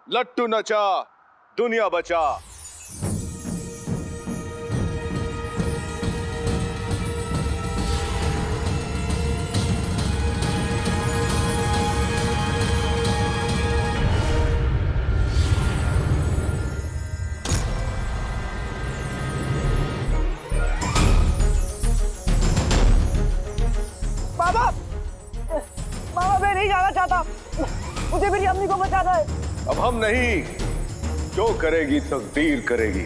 लट्टू नचा दुनिया बचा। बाबा, बाबा मैं नहीं जाना चाहता, मुझे मेरी अम्मी को बचाना है। अब हम नहीं, जो करेगी तकदीर करेगी।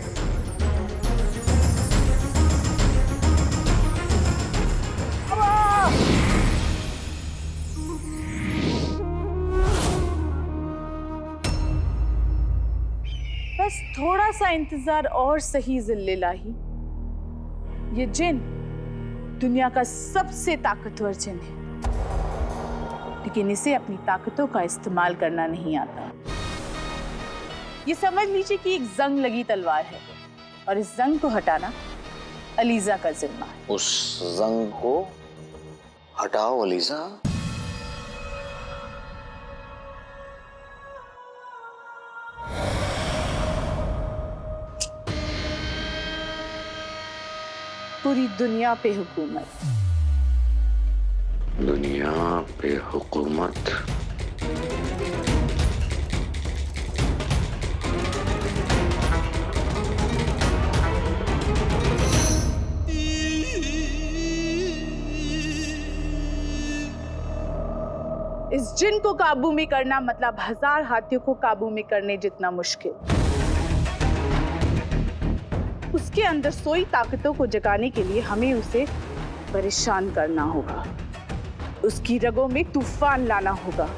बस थोड़ा सा इंतजार और सही जिल्लिल्लाही। ये जिन दुनिया का सबसे ताकतवर जिन है, लेकिन इसे अपनी ताकतों का इस्तेमाल करना नहीं आता। ये समझ लीजिए कि एक जंग लगी तलवार है और इस जंग को हटाना अलीजा का जिम्मा है। उस जंग को हटाओ अलीजा। पूरी दुनिया पे हुकूमत। दुनिया पे हुकूमत। इस जिन को काबू में करना मतलब 1000 हाथियों को काबू में करने जितना मुश्किल। उसके अंदर सोई ताकतों को जगाने के लिए हमें उसे परेशान करना होगा, उसकी रगों में तूफान लाना होगा।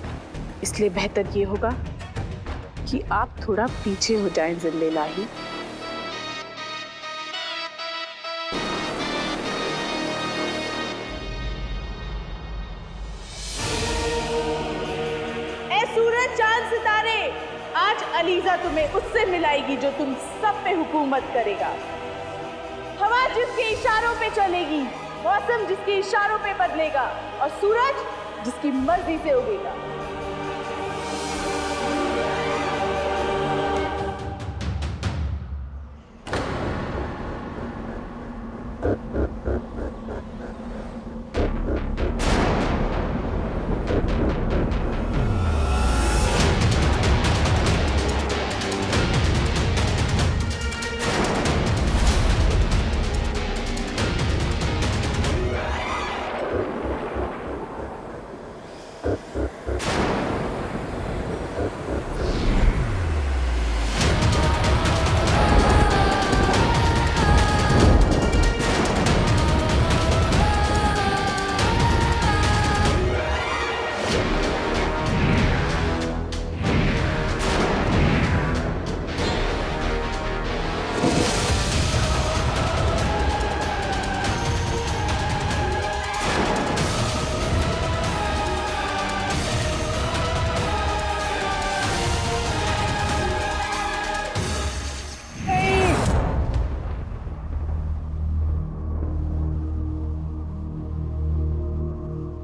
इसलिए बेहतर ये होगा कि आप थोड़ा पीछे हो जाएं जिल्लिल्लाही। ए सूरज चांद सितारे, आज अलीजा तुम्हें उससे मिलाएगी जो तुम सब पे हुकूमत करेगा। हवा जिसके इशारों पे चलेगी, मौसम जिसके इशारों पे बदलेगा और सूरज जिसकी मर्जी से उगेगा।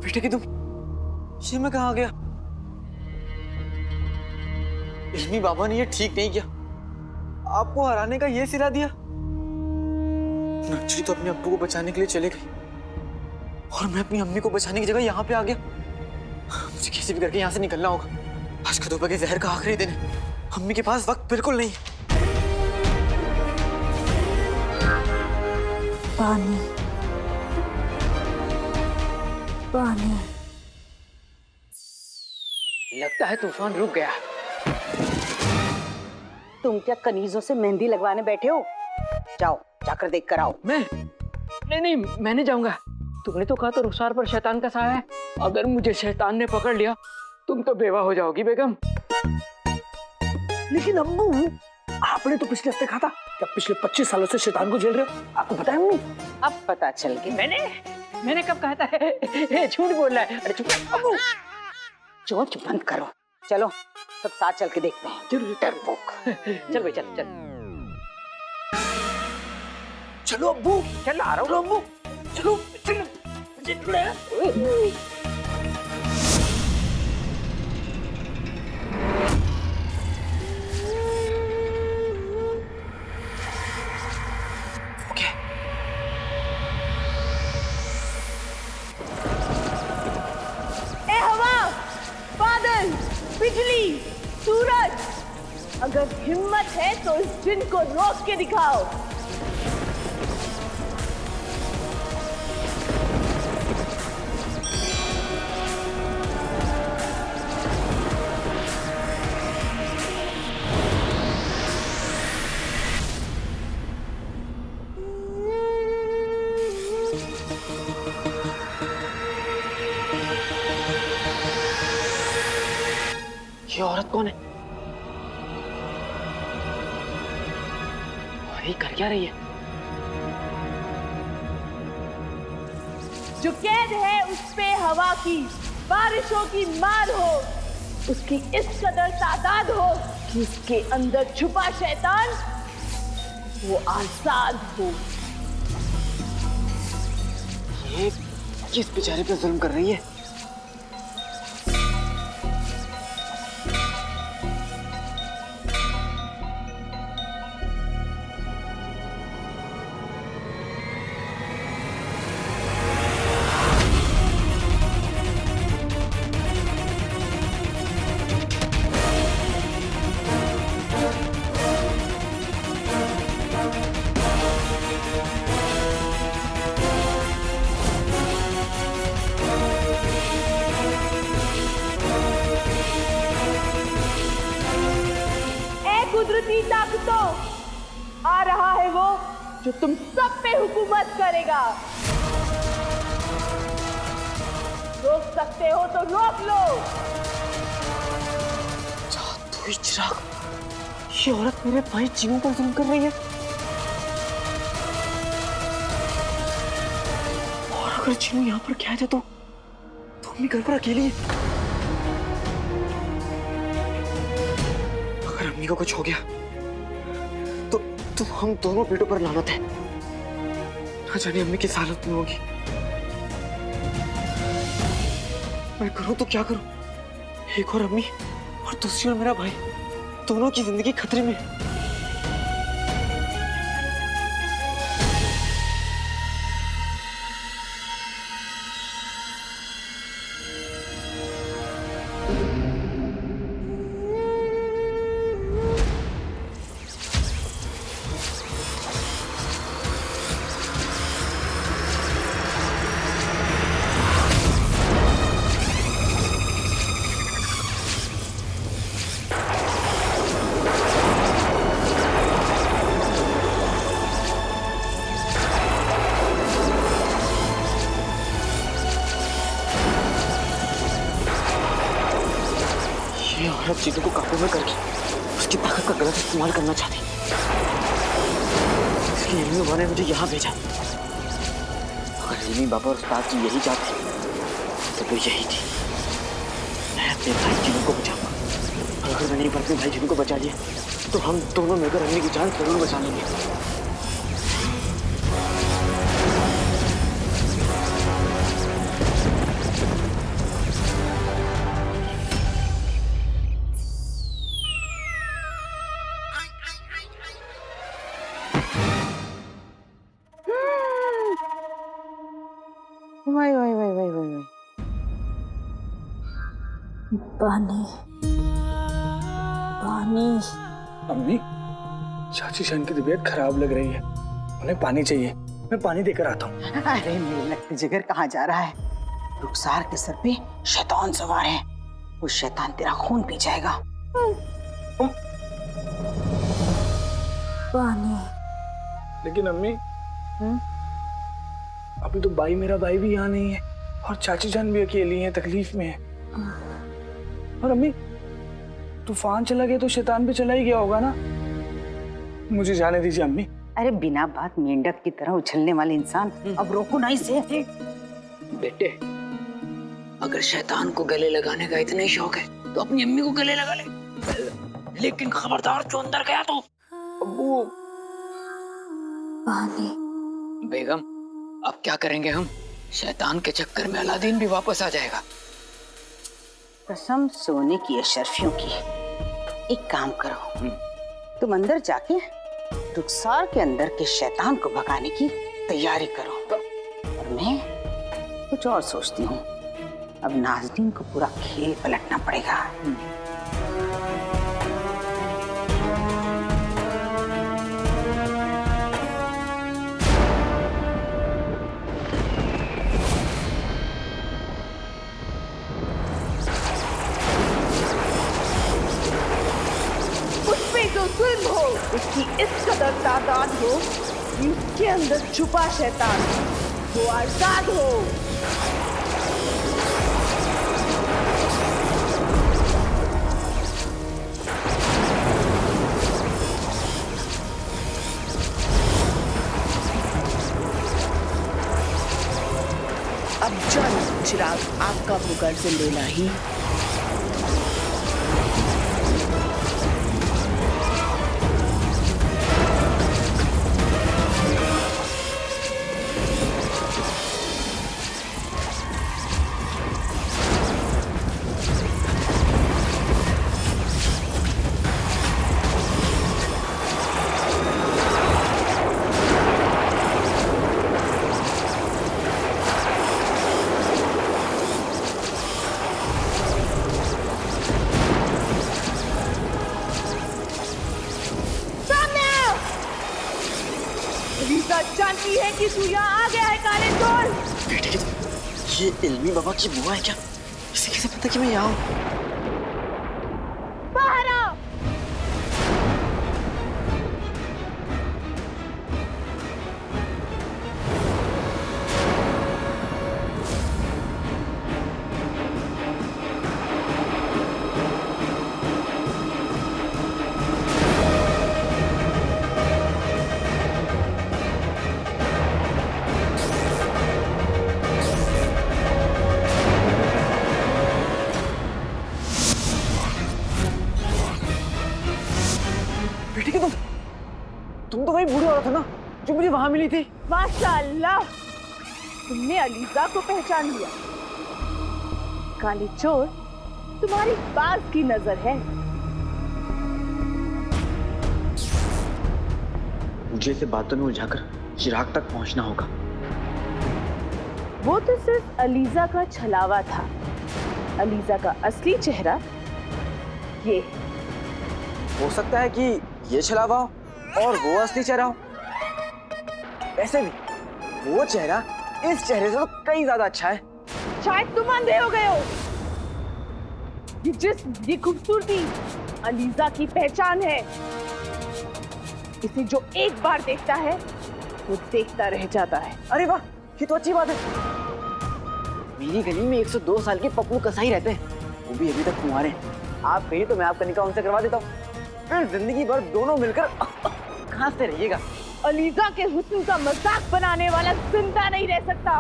बेटे की तुम, ये मैं कहाँ आ गया? इल्मी बाबा ने ये ठीक नहीं किया, आपको हराने का ये सिला दिया। नच्ची तो अपने अब्बू को बचाने के लिए चले गई और मैं अपनी अम्मी को बचाने की जगह यहाँ पे आ गया। मुझे कैसे भी करके यहाँ से निकलना होगा। आज कदोबा के जहर का आखिरी दिन है, अम्मी के पास वक्त बिल्कुल नहीं है। पानी, पानी। लगता है तूफान रुक गया। तुम क्या कनीजों से मेहंदी लगवाने बैठे हो? जाओ जाकर देख कर आओ। नहीं, मैं नहीं जाऊंगा। तुमने तो कहा तो रुखसार पर शैतान का साया है। अगर मुझे शैतान ने पकड़ लिया तुम तो बेवा हो जाओगी बेगम। लेकिन अम्मू, आपने तो पिछले हफ्ते कहा था कि आप पिछले 25 सालों से शैतान को झेल रहे हो। आपको पता है अम्मी? अब पता चल गया। मैंने कब कहा था? झूठ बोल रहा है। अरे चुप अम्मू। चोच बंद करो, चलो सब साथ चल के देखते हैं। चल भाई चल। चलो अब्बू, चल आ रहा हूँ अब्बू, चलो चलो। अगर हिम्मत है तो इस जिन को रोक के दिखाओ। ये औरत कौन है? ये कर क्या रही है? जो कैद है उस पे हवा की बारिशों की मार हो, उसकी इस कदर तादाद हो कि उसके अंदर छुपा शैतान वो आजाद हो। ये किस बेचारे पे जुल्म कर रही है? कुदरती ताकतों, आ रहा है वो जो तुम सब पे हुकूमत करेगा। रोक सकते हो तो रोक लो। जादुई चिराग, ये औरत मेरे भाई जीवों पर जुल्म कर रही है। और अगर जीवू यहाँ पर क्या है तो अम्मी घर पर अकेली है। अगर अम्मी को कुछ हो गया तो हम दोनों पेटों पर लानत है। ना जाने अम्मी किस हालत में होगी। मैं करूं तो क्या करूं? एक और अम्मी और दूसरी और मेरा भाई, दोनों की जिंदगी खतरे में है। ये औरत जीतू को काबू में करके उसकी ताकत का गलत इस्तेमाल करना चाहती, इसलिए अम्मी बाबा ने मुझे यहाँ भेजा। अगर अम्मी बाबा और उस्ताद जी यही चाहते तो वो यही थी। मैं अपने भाई जीनू को बचाऊंगा, और अगर मैंने एक बार अपने भाई जीनू को बचा लिया तो हम दोनों मिलकर अम्मी की जान जरूर बचा लेंगे। वही पानी पानी। अम्मी, चाची जान की तबीयत खराब लग रही है, उन्हें पानी चाहिए। मैं पानी देकर आता हूँ। अरे मेरे लगते जिगर कहाँ जा रहा है? रुखसार के सर पे शैतान सवार है, वो शैतान तेरा खून पी जाएगा। पानी। लेकिन अम्मी, अभी तो मेरा भाई भी यहाँ नहीं है और चाची जान भी अकेली है, तकलीफ में है। और अम्मी, तूफान चला गया तो शैतान भी चला ही गया होगा ना। मुझे जाने दीजिए अम्मी। अरे बिना बात मेंढक की तरह उछलने वाले इंसान, अब रोको ना इसे। बेटे, अगर शैतान को गले लगाने का इतना ही शौक है तो अपनी अम्मी को गले लगा ले, लेकिन खबरदार जो अंदर गया तो। अब्बू। पानी। बेगम, अब क्या करेंगे हम? शैतान के चक्कर में अलादीन भी वापस आ जाएगा। कसम सोने की अशरफियों की। एक काम करो, तुम अंदर जाके रुखसार के अंदर के शैतान को भगाने की तैयारी करो, और मैं कुछ और सोचती हूँ। अब नाज़नीन को पूरा खेल पलटना पड़ेगा। मालूम हो उसकी इस कदर तादाद हो कि उसके अंदर छुपा शैतान वो आजाद हो। अब चल चिराग, आपका होकर जिंदलाही। रीता जानती है कि तू यहाँ आ गया है काले चोर। बेटे की तो ये इल्मी बाबा की बुआ है क्या? इसे कैसे पता कि मैं यहाँ हूँ? बाहर आ। बेटे की तुम तो वही बूढ़ी औरत हो ना जो मुझे वहां मिली थी। माशाअल्लाह, तुमने अलीजा को पहचान लिया। काले चोर, तुम्हारी बाज की नजर है। मुझे इसे बातों में उलझाकर चिराग तक पहुंचना होगा। वो तो सिर्फ अलीजा का छलावा था। अलीजा का असली चेहरा ये है। हो सकता है कि ये छलावा हो और वो असली चेहरा हो। ऐसे भी वो चेहरा इस चेहरे से तो कई ज्यादा अच्छा है। शायद तुम अंधे हो गए हो। ये जिस्म, ये खूबसूरती अलीजा की पहचान है। इसे जो एक बार देखता है वो देखता रह जाता है। अरे वाह, ये तो अच्छी बात है। मेरी गली में 102 साल के पप्पू कसाई रहते हैं, वो भी अभी तक कुंवारे हैं। आप कहिए तो मैं आपका निकाह उनसे करवा देता हूँ, फिर जिंदगी भर दोनों मिलकर खांसते रहिएगा। अलीजा के हुस्न का मजाक बनाने वाला जिंदा नहीं रह सकता।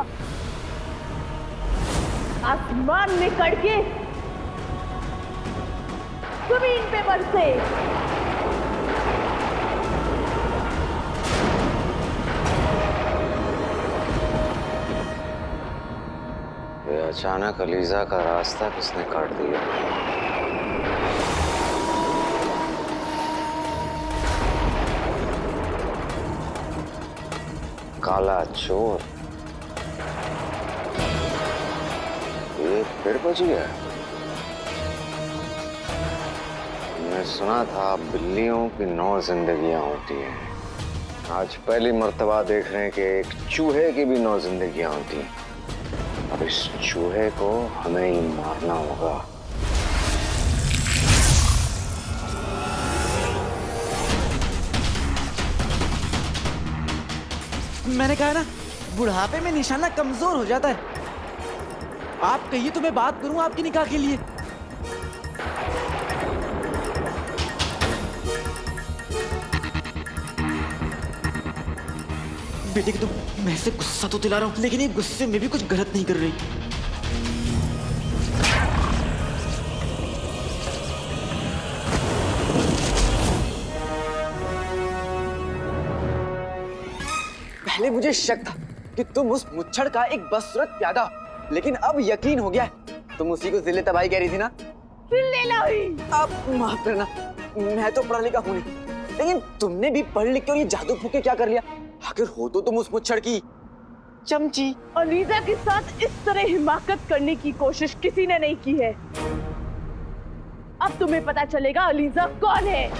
आसमान में कड़के, जमीन पे बरसे। ये अचानक अलीजा का रास्ता किसने काट दिया? काला चोर, ये फिर बच गया। मैंने सुना था बिल्लियों की 9 जिंदगियां होती हैं। आज पहली मर्तबा देख रहे हैं कि एक चूहे की भी 9 जिंदगियां होती हैं। अब इस चूहे को हमें ही मारना होगा। मैंने कहा ना, बुढ़ापे में निशाना कमजोर हो जाता है। आप कहिए तो मैं बात करूं आपके निकाह के लिए। बेटे की मैं इसे गुस्सा तो दिला रहा हूं, लेकिन ये गुस्से में भी कुछ गलत नहीं कर रही। पहले मुझे शक था कि तुम उस मुच्छड़ का एक बदसूरत प्यादा हो, लेकिन अब यकीन हो गया है तुम उसी को जिले तबाही कह रही थी ना। अब माफ करना, मैं तो पढ़ा लिखा हूं नहीं, लेकिन तुमने भी पढ़ लिख के और ये जादू फूके क्या कर लिया? आखिर हो तो तुम उस मुच्छड़ की चमची। अलीजा के साथ इस तरह हिमाकत करने की कोशिश किसी ने नहीं की है। अब तुम्हें पता चलेगा अलीजा कौन है।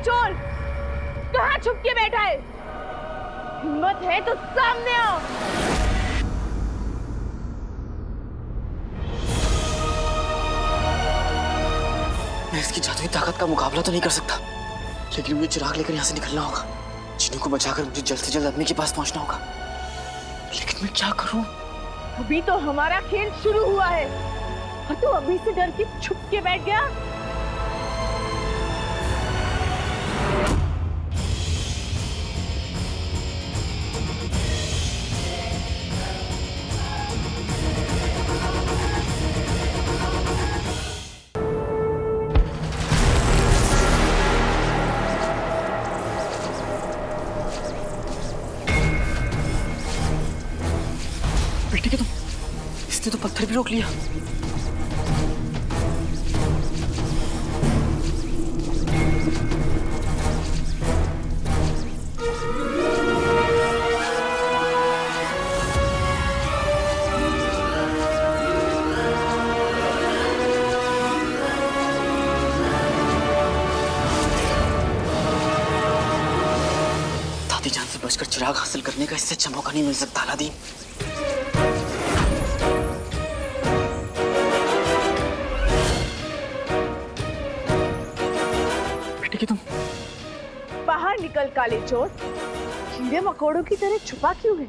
चोर, कहाँ छुप के बैठा है? हिम्मत है तो सामने आओ। मैं इसकी जादुई ताकत का मुकाबला तो नहीं कर सकता, लेकिन मुझे चिराग लेकर यहाँ से निकलना होगा। चिन्नू को बचाकर मुझे जल्द से जल्द अम्मी के पास पहुंचना होगा। लेकिन मैं क्या करूं? अभी तो हमारा खेल शुरू हुआ है और तू अभी से डर के छुप के बैठ गया। बेटे के तुम, इसने तो पत्थर भी रोक लिया। दादी जान से बचकर चिराग हासिल करने का इससे अच्छा मौका नहीं मिल सकता अलादीन। बेटे के तुम, बाहर निकल काले चोर, कीड़े मकोड़ों की तरह छुपा क्यों है?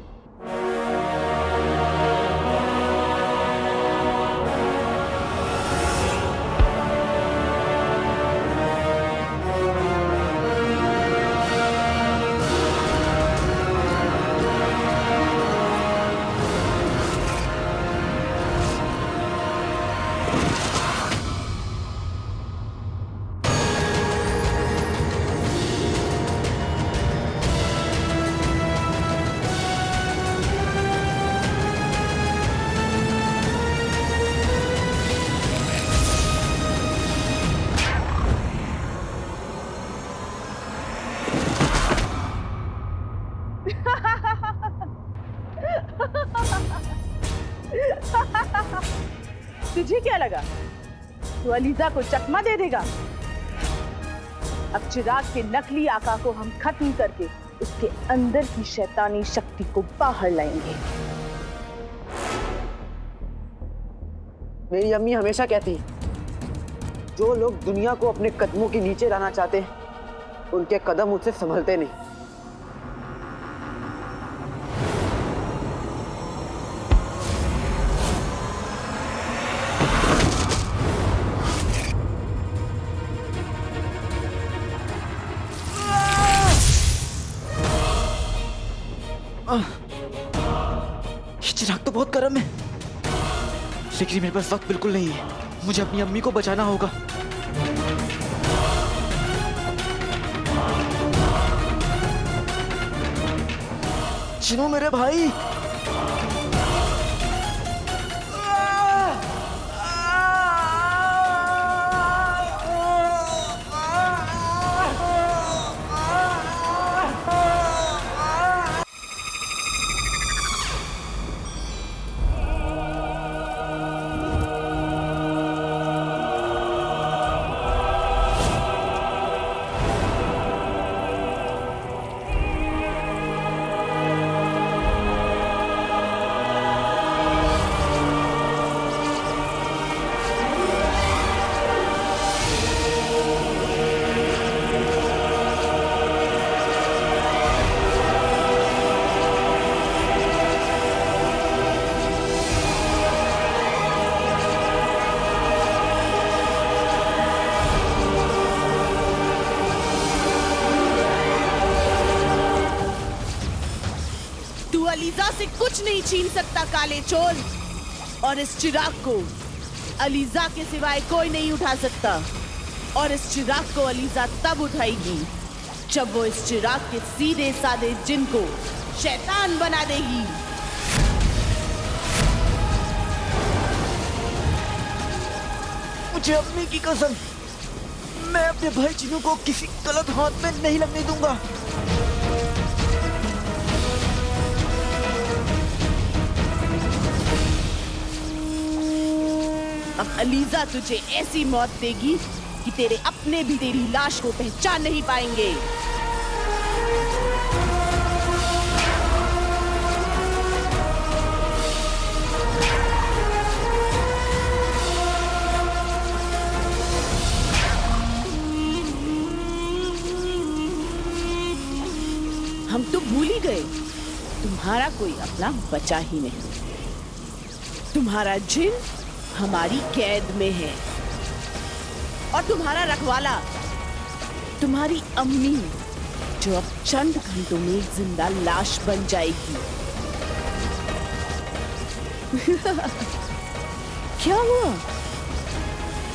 तुझे क्या लगा तू अलीजा को चकमा दे देगा? अब चिराग के नकली आका को हम खत्म करके उसके अंदर की शैतानी शक्ति को बाहर लाएंगे। मेरी अम्मी हमेशा कहती है, जो लोग दुनिया को अपने कदमों के नीचे लाना चाहते हैं उनके कदम उससे संभलते नहीं। ये चिराग तो बहुत गर्म है, लेकिन मेरे पास वक्त बिल्कुल नहीं है। मुझे अपनी अम्मी को बचाना होगा। चिन्नू मेरे भाई, अलीजा से कुछ नहीं छीन सकता काले चोर, और इस चिराग को अलीजा के सिवाय कोई नहीं उठा सकता। और इस चिराग को अलीजा तब उठाएगी जब वो इस चिराग के सीधे साधे जिन को शैतान बना देगी। मुझे अम्मी की कसम, मैं अपने भाई चिन्नू को किसी गलत हाथ में नहीं लगने दूंगा। अब अलीजा तुझे ऐसी मौत देगी कि तेरे अपने भी तेरी लाश को पहचान नहीं पाएंगे। हम तो भूल ही गए, तुम्हारा कोई अपना बचा ही नहीं। तुम्हारा जिन हमारी कैद में है और तुम्हारा रखवाला तुम्हारी अम्मी, जो अब चंद घंटों में जिंदा लाश बन जाएगी। क्या हुआ,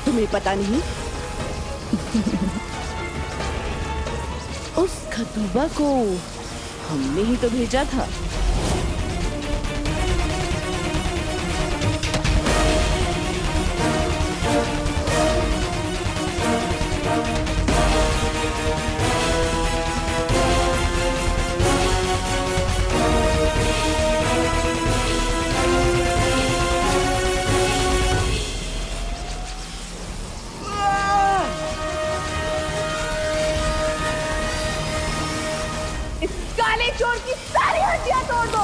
तुम्हें पता नहीं? उस खतूबा को हमने ही तो भेजा था। इस काले चोर की सारी हड्डियां तोड़ दो।